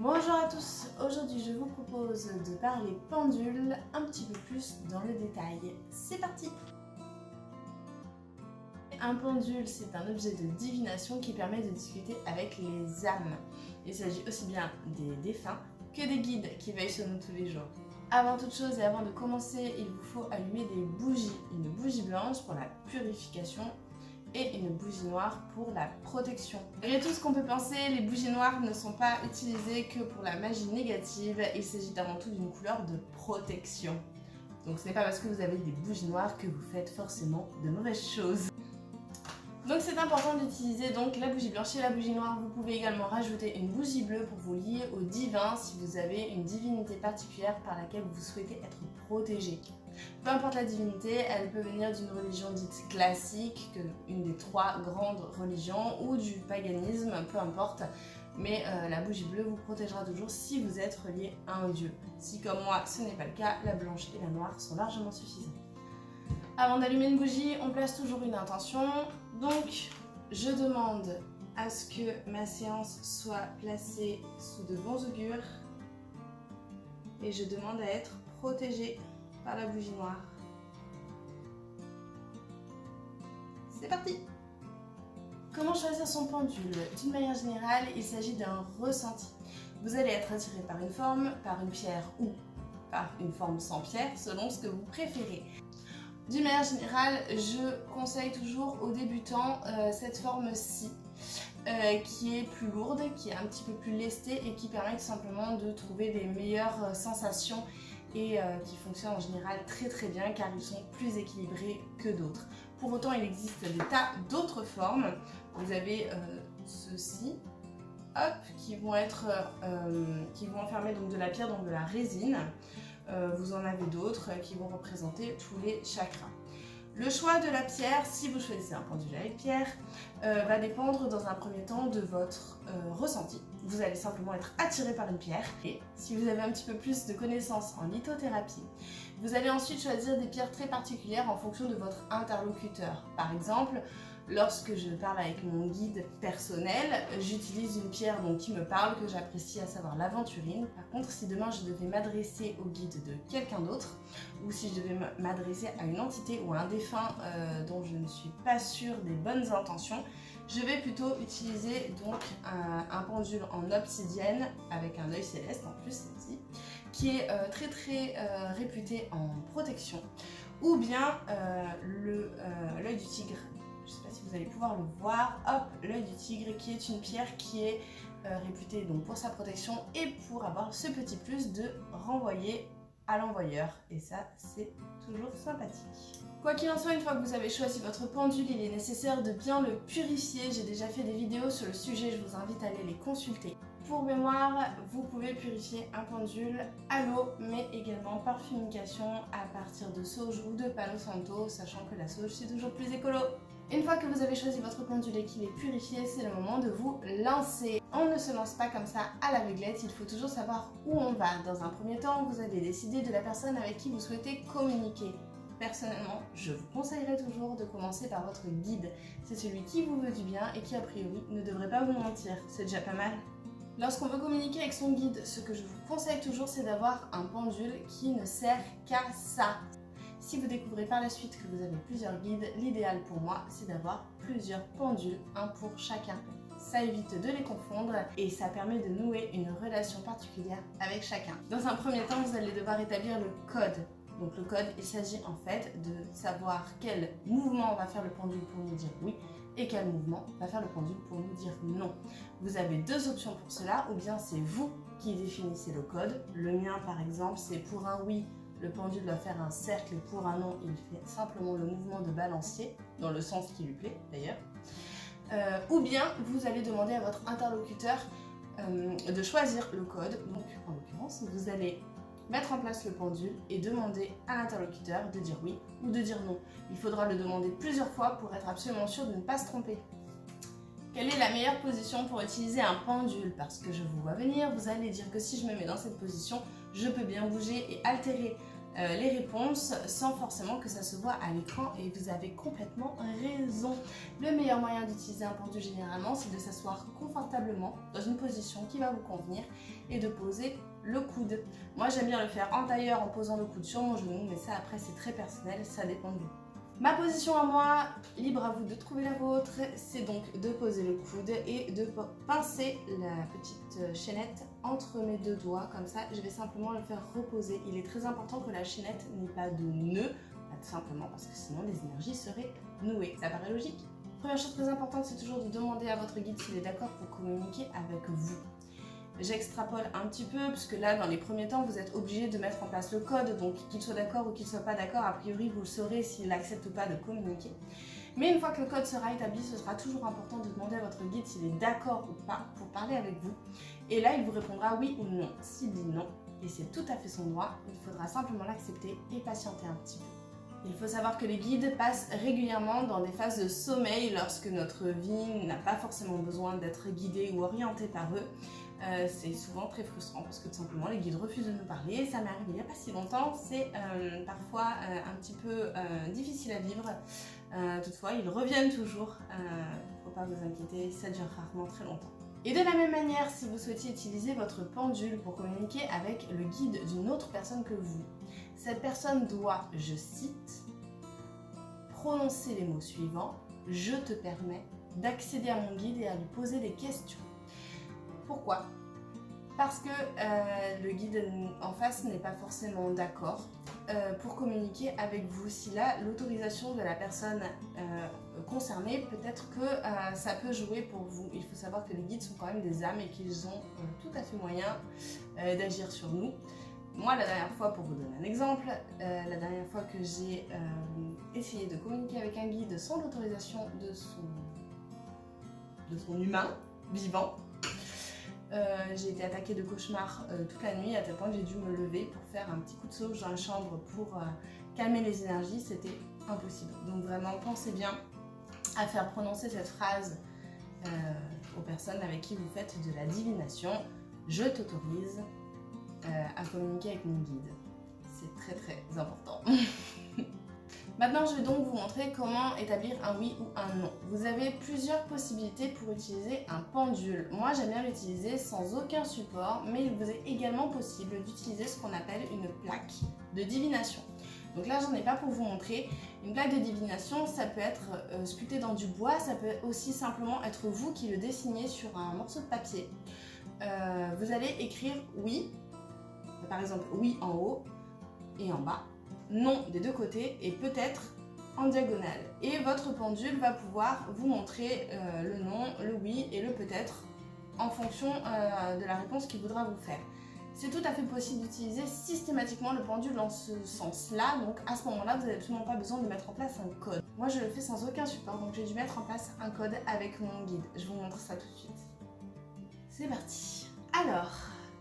Bonjour à tous, aujourd'hui je vous propose de parler pendule un petit peu plus dans le détail. C'est parti! Un pendule, c'est un objet de divination qui permet de discuter avec les âmes. Il s'agit aussi bien des défunts que des guides qui veillent sur nous tous les jours. Avant toute chose et avant de commencer, il vous faut allumer des bougies. Une bougie blanche pour la purification et une bougie noire pour la protection. Malgré tout ce qu'on peut penser, les bougies noires ne sont pas utilisées que pour la magie négative, il s'agit avant tout d'une couleur de protection. Donc ce n'est pas parce que vous avez des bougies noires que vous faites forcément de mauvaises choses. Donc c'est important d'utiliser donc la bougie blanche et la bougie noire. Vous pouvez également rajouter une bougie bleue pour vous lier au divin si vous avez une divinité particulière par laquelle vous souhaitez être protégé. Peu importe la divinité, elle peut venir d'une religion dite classique, une des 3 grandes religions, ou du paganisme, peu importe. Mais la bougie bleue vous protégera toujours si vous êtes relié à un dieu. Si comme moi ce n'est pas le cas, la blanche et la noire sont largement suffisantes. Avant d'allumer une bougie, on place toujours une intention. Donc, je demande à ce que ma séance soit placée sous de bons augures et je demande à être protégée par la bougie noire. C'est parti! Comment choisir son pendule? D'une manière générale, il s'agit d'un ressenti. Vous allez être attiré par une forme, par une pierre ou par une forme sans pierre, selon ce que vous préférez. D'une manière générale, je conseille toujours aux débutants cette forme-ci, qui est plus lourde, qui est un petit peu plus lestée et qui permet tout simplement de trouver les meilleures sensations et qui fonctionnent en général très bien car ils sont plus équilibrés que d'autres. Pour autant, il existe des tas d'autres formes. Vous avez ceux-ci, hop, qui vont enfermer donc de la pierre, donc de la résine. Vous en avez d'autres qui vont représenter tous les chakras. Le choix de la pierre, si vous choisissez un pendule avec pierre, va dépendre dans un premier temps de votre ressenti. Vous allez simplement être attiré par une pierre. Et si vous avez un petit peu plus de connaissances en lithothérapie, vous allez ensuite choisir des pierres très particulières en fonction de votre interlocuteur. Par exemple, lorsque je parle avec mon guide personnel, j'utilise une pierre qui me parle, que j'apprécie, à savoir l'aventurine. Par contre, si demain je devais m'adresser au guide de quelqu'un d'autre, ou si je devais m'adresser à une entité ou à un défunt dont je ne suis pas sûre des bonnes intentions, je vais plutôt utiliser donc un pendule en obsidienne avec un œil céleste en plus celle-ci, qui est très réputé en protection, ou bien l'œil du tigre. Je ne sais pas si vous allez pouvoir le voir, hop, l'œil du tigre qui est une pierre qui est réputée donc pour sa protection et pour avoir ce petit plus de renvoyer à l'envoyeur, et ça c'est toujours sympathique. Quoi qu'il en soit, une fois que vous avez choisi votre pendule, il est nécessaire de bien le purifier. J'ai déjà fait des vidéos sur le sujet, je vous invite à aller les consulter. Pour mémoire, vous pouvez purifier un pendule à l'eau, mais également par fumigation à partir de sauge ou de Palo Santo, sachant que la sauge c'est toujours plus écolo. Une fois que vous avez choisi votre pendule et qu'il est purifié, c'est le moment de vous lancer. On ne se lance pas comme ça à l'aveuglette, il faut toujours savoir où on va. Dans un premier temps, vous allez décider de la personne avec qui vous souhaitez communiquer. Personnellement, je vous conseillerais toujours de commencer par votre guide. C'est celui qui vous veut du bien et qui a priori ne devrait pas vous mentir. C'est déjà pas mal. Lorsqu'on veut communiquer avec son guide, ce que je vous conseille toujours, c'est d'avoir un pendule qui ne sert qu'à ça. Si vous découvrez par la suite que vous avez plusieurs guides, l'idéal pour moi, c'est d'avoir plusieurs pendules, un pour chacun. Ça évite de les confondre et ça permet de nouer une relation particulière avec chacun. Dans un premier temps, vous allez devoir établir le code. Donc le code, il s'agit en fait de savoir quel mouvement va faire le pendule pour nous dire oui et quel mouvement va faire le pendule pour nous dire non. Vous avez 2 options pour cela, ou bien c'est vous qui définissez le code. Le mien par exemple, c'est pour un oui, le pendule doit faire un cercle, et pour un non, il fait simplement le mouvement de balancier, dans le sens qui lui plaît d'ailleurs. Ou bien vous allez demander à votre interlocuteur de choisir le code. Donc en l'occurrence, vous allez mettre en place le pendule et demander à l'interlocuteur de dire oui ou de dire non. Il faudra le demander plusieurs fois pour être absolument sûr de ne pas se tromper. Quelle est la meilleure position pour utiliser un pendule? Parce que je vous vois venir, vous allez dire que si je me mets dans cette position, je peux bien bouger et altérer les réponses sans forcément que ça se voit à l'écran, et vous avez complètement raison. Le meilleur moyen d'utiliser un pendule généralement, c'est de s'asseoir confortablement dans une position qui va vous convenir et de poser le coude. Moi j'aime bien le faire en tailleur en posant le coude sur mon genou, mais ça après c'est très personnel, ça dépend de vous. Ma position à moi, libre à vous de trouver la vôtre, c'est donc de poser le coude et de pincer la petite chaînette entre mes deux doigts, comme ça je vais simplement le faire reposer. Il est très important que la chaînette n'ait pas de nœud, tout simplement parce que sinon les énergies seraient nouées. Ça paraît logique? Première chose très importante, c'est toujours de demander à votre guide s'il est d'accord pour communiquer avec vous. J'extrapole un petit peu, puisque là, dans les premiers temps, vous êtes obligé de mettre en place le code, donc qu'il soit d'accord ou qu'il ne soit pas d'accord, a priori, vous le saurez s'il accepte ou pas de communiquer. Mais une fois que le code sera établi, ce sera toujours important de demander à votre guide s'il est d'accord ou pas pour parler avec vous. Et là, il vous répondra oui ou non. S'il dit non, et c'est tout à fait son droit, il faudra simplement l'accepter et patienter un petit peu. Il faut savoir que les guides passent régulièrement dans des phases de sommeil lorsque notre vie n'a pas forcément besoin d'être guidée ou orientée par eux. C'est souvent très frustrant parce que tout simplement les guides refusent de nous parler. Ça m'est arrivé il n'y a pas si longtemps, c'est parfois un petit peu difficile à vivre. Toutefois, ils reviennent toujours, faut pas vous inquiéter, ça dure rarement très longtemps. Et de la même manière, si vous souhaitiez utiliser votre pendule pour communiquer avec le guide d'une autre personne que vous, cette personne doit, je cite, prononcer les mots suivants: je te permets d'accéder à mon guide et à lui poser des questions. Pourquoi? Parce que le guide en face n'est pas forcément d'accord pour communiquer avec vous. S'il a l'autorisation de la personne concernée, peut-être que ça peut jouer pour vous. Il faut savoir que les guides sont quand même des âmes et qu'ils ont tout à fait moyen d'agir sur nous. Moi, la dernière fois, pour vous donner un exemple, la dernière fois que j'ai essayé de communiquer avec un guide sans l'autorisation de son humain vivant, j'ai été attaquée de cauchemars toute la nuit, à tel point que j'ai dû me lever pour faire un petit coup de sauge dans la chambre pour calmer les énergies. C'était impossible. Donc vraiment, pensez bien à faire prononcer cette phrase aux personnes avec qui vous faites de la divination. Je t'autorise à communiquer avec mon guide. C'est très très important. Maintenant, je vais donc vous montrer comment établir un oui ou un non. Vous avez plusieurs possibilités pour utiliser un pendule. Moi, j'aime bien l'utiliser sans aucun support, mais il vous est également possible d'utiliser ce qu'on appelle une plaque de divination. Donc là, j'en ai pas pour vous montrer. Une plaque de divination, ça peut être sculpté dans du bois, ça peut aussi simplement être vous qui le dessinez sur un morceau de papier. Vous allez écrire oui, par exemple oui en haut et en bas, non des deux côtés et peut-être en diagonale. Et votre pendule va pouvoir vous montrer le non, le oui et le peut-être en fonction de la réponse qu'il voudra vous faire. C'est tout à fait possible d'utiliser systématiquement le pendule dans ce sens-là, donc à ce moment-là, vous n'avez absolument pas besoin de mettre en place un code. Moi, je le fais sans aucun support, donc j'ai dû mettre en place un code avec mon guide. Je vous montre ça tout de suite. C'est parti. Alors,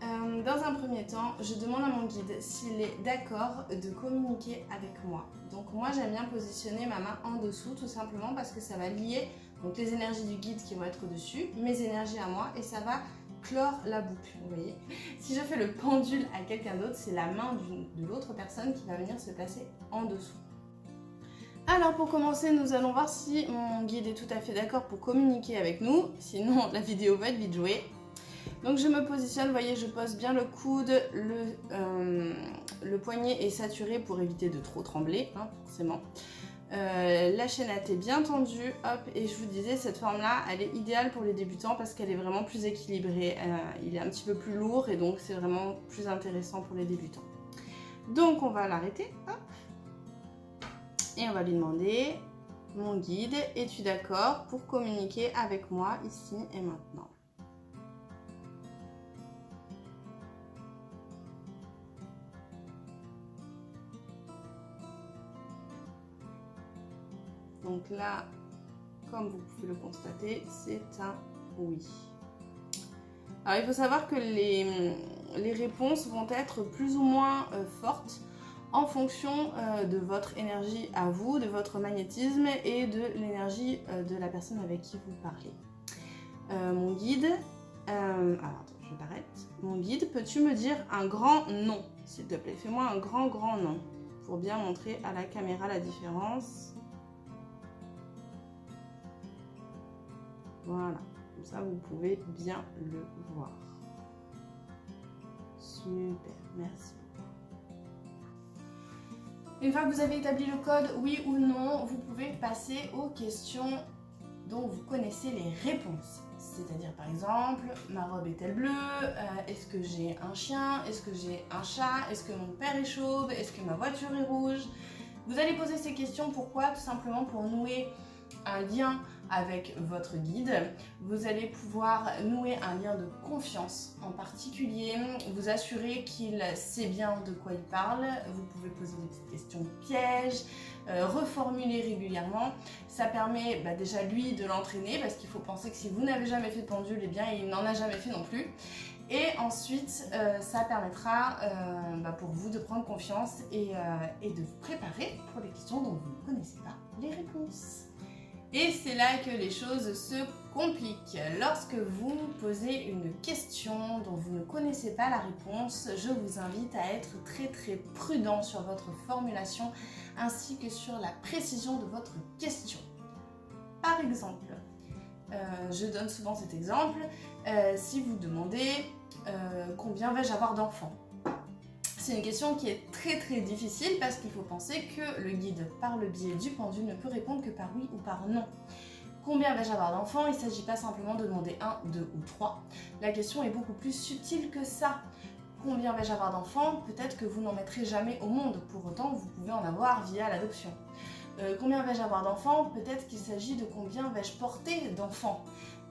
dans un premier temps, je demande à mon guide s'il est d'accord de communiquer avec moi. Donc moi, j'aime bien positionner ma main en dessous, tout simplement parce que ça va lier donc les énergies du guide qui vont être au-dessus, mes énergies à moi, et ça va clore la boucle, vous voyez. Si je fais le pendule à quelqu'un d'autre, c'est la main de l'autre personne qui va venir se placer en dessous. Alors pour commencer, nous allons voir si mon guide est tout à fait d'accord pour communiquer avec nous, sinon la vidéo va être vite jouée. Donc je me positionne, vous voyez, je pose bien le coude, le poignet est saturé pour éviter de trop trembler, hein, forcément. La chaînette est bien tendue, hop, et je vous disais, cette forme-là, elle est idéale pour les débutants parce qu'elle est vraiment plus équilibrée. Il est un petit peu plus lourd et donc c'est vraiment plus intéressant pour les débutants. Donc on va l'arrêter, hop, et on va lui demander, mon guide, es-tu d'accord pour communiquer avec moi ici et maintenant ? Donc là, comme vous pouvez le constater, c'est un oui. Alors il faut savoir que les réponses vont être plus ou moins fortes en fonction de votre énergie à vous, de votre magnétisme et de l'énergie de la personne avec qui vous parlez. Mon guide, alors attends, je je m'arrête. Mon guide, peux-tu me dire un grand nom, s'il te plaît? Fais-moi un grand nom pour bien montrer à la caméra la différence. Voilà, comme ça vous pouvez bien le voir. Super, merci. Une fois que vous avez établi le code, oui ou non, vous pouvez passer aux questions dont vous connaissez les réponses. C'est-à-dire par exemple, ma robe est-elle bleue? Est-ce que j'ai un chien? Est-ce que j'ai un chat? Est-ce que mon père est chauve? Est-ce que ma voiture est rouge? Vous allez poser ces questions, pourquoi? Tout simplement pour nouer un lien avec votre guide. Vous allez pouvoir nouer un lien de confiance en particulier, vous assurer qu'il sait bien de quoi il parle. Vous pouvez poser des petites questions pièges, reformuler régulièrement. Ça permet déjà lui de l'entraîner, parce qu'il faut penser que si vous n'avez jamais fait de pendule, eh bien il n'en a jamais fait non plus. Et ensuite, ça permettra pour vous de prendre confiance et de vous préparer pour les questions dont vous ne connaissez pas les réponses. Et c'est là que les choses se compliquent. Lorsque vous posez une question dont vous ne connaissez pas la réponse, je vous invite à être très prudent sur votre formulation ainsi que sur la précision de votre question. Par exemple, je donne souvent cet exemple, si vous demandez combien vais-je avoir d'enfants? C'est une question qui est très difficile parce qu'il faut penser que le guide, par le biais du pendule, ne peut répondre que par oui ou par non. Combien vais-je avoir d'enfants? Il ne s'agit pas simplement de demander 1, 2 ou 3. La question est beaucoup plus subtile que ça. Combien vais-je avoir d'enfants? Peut-être que vous n'en mettrez jamais au monde, pour autant vous pouvez en avoir via l'adoption. Combien vais-je avoir d'enfants? Peut-être qu'il s'agit de combien vais-je porter d'enfants.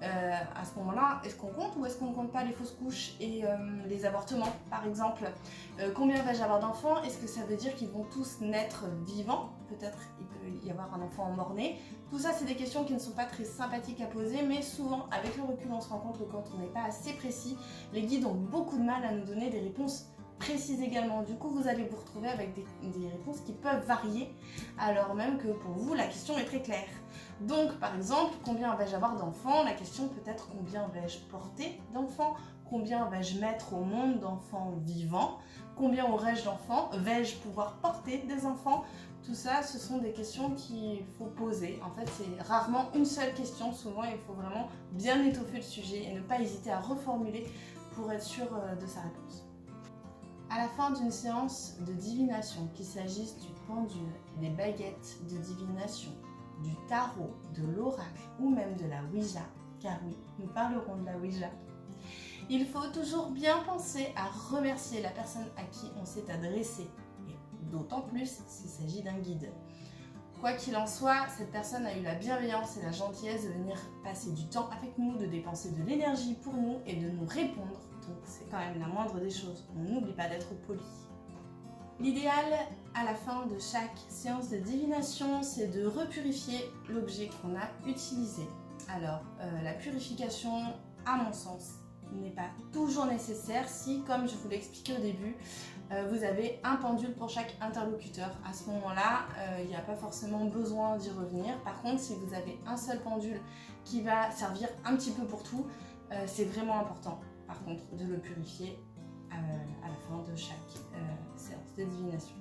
À ce moment-là, est-ce qu'on compte ou est-ce qu'on ne compte pas les fausses couches et les avortements, par exemple? Combien vais-je avoir d'enfants? Est-ce que ça veut dire qu'ils vont tous naître vivants? Peut-être il peut y avoir un enfant mort-né. Tout ça, c'est des questions qui ne sont pas très sympathiques à poser, mais souvent, avec le recul, on se rend compte que quand on n'est pas assez précis, les guides ont beaucoup de mal à nous donner des réponses précises également. Du coup, vous allez vous retrouver avec des réponses qui peuvent varier, alors même que pour vous, la question est très claire. Donc, par exemple, combien vais-je avoir d'enfants? La question peut être combien vais-je porter d'enfants? Combien vais-je mettre au monde d'enfants vivants? Combien aurai-je d'enfants? Vais-je pouvoir porter des enfants? Tout ça, ce sont des questions qu'il faut poser. En fait, c'est rarement une seule question. Souvent, il faut vraiment bien étoffer le sujet et ne pas hésiter à reformuler pour être sûr de sa réponse. À la fin d'une séance de divination, qu'il s'agisse du pendule, des baguettes de divination, du tarot, de l'oracle ou même de la Ouija, car oui, nous parlerons de la Ouija, il faut toujours bien penser à remercier la personne à qui on s'est adressé, et d'autant plus s'il s'agit d'un guide. Quoi qu'il en soit, cette personne a eu la bienveillance et la gentillesse de venir passer du temps avec nous, de dépenser de l'énergie pour nous et de nous répondre. Donc c'est quand même la moindre des choses, on n'oublie pas d'être poli. L'idéal à la fin de chaque séance de divination, c'est de repurifier l'objet qu'on a utilisé. Alors, la purification, à mon sens, n'est pas toujours nécessaire si, comme je vous l'ai expliqué au début, vous avez un pendule pour chaque interlocuteur. À ce moment-là, il n'y a pas forcément besoin d'y revenir. Par contre, si vous avez un seul pendule qui va servir un petit peu pour tout, c'est vraiment important, par contre, de le purifier à la fin de chaque séance de divination.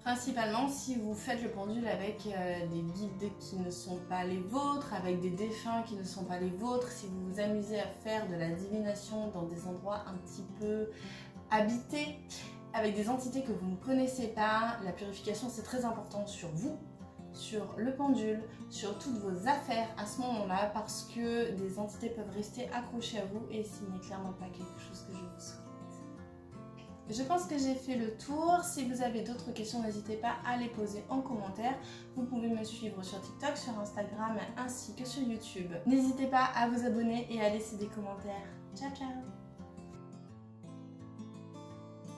Principalement si vous faites le pendule avec des guides qui ne sont pas les vôtres, avec des défunts qui ne sont pas les vôtres, si vous vous amusez à faire de la divination dans des endroits un petit peu habités, avec des entités que vous ne connaissez pas, la purification c'est très important sur vous, sur le pendule, sur toutes vos affaires à ce moment-là, parce que des entités peuvent rester accrochées à vous et ce n'est clairement pas quelque chose que je vous souhaite. Je pense que j'ai fait le tour. Si vous avez d'autres questions, n'hésitez pas à les poser en commentaire. Vous pouvez me suivre sur TikTok, sur Instagram ainsi que sur YouTube. N'hésitez pas à vous abonner et à laisser des commentaires. Ciao ciao!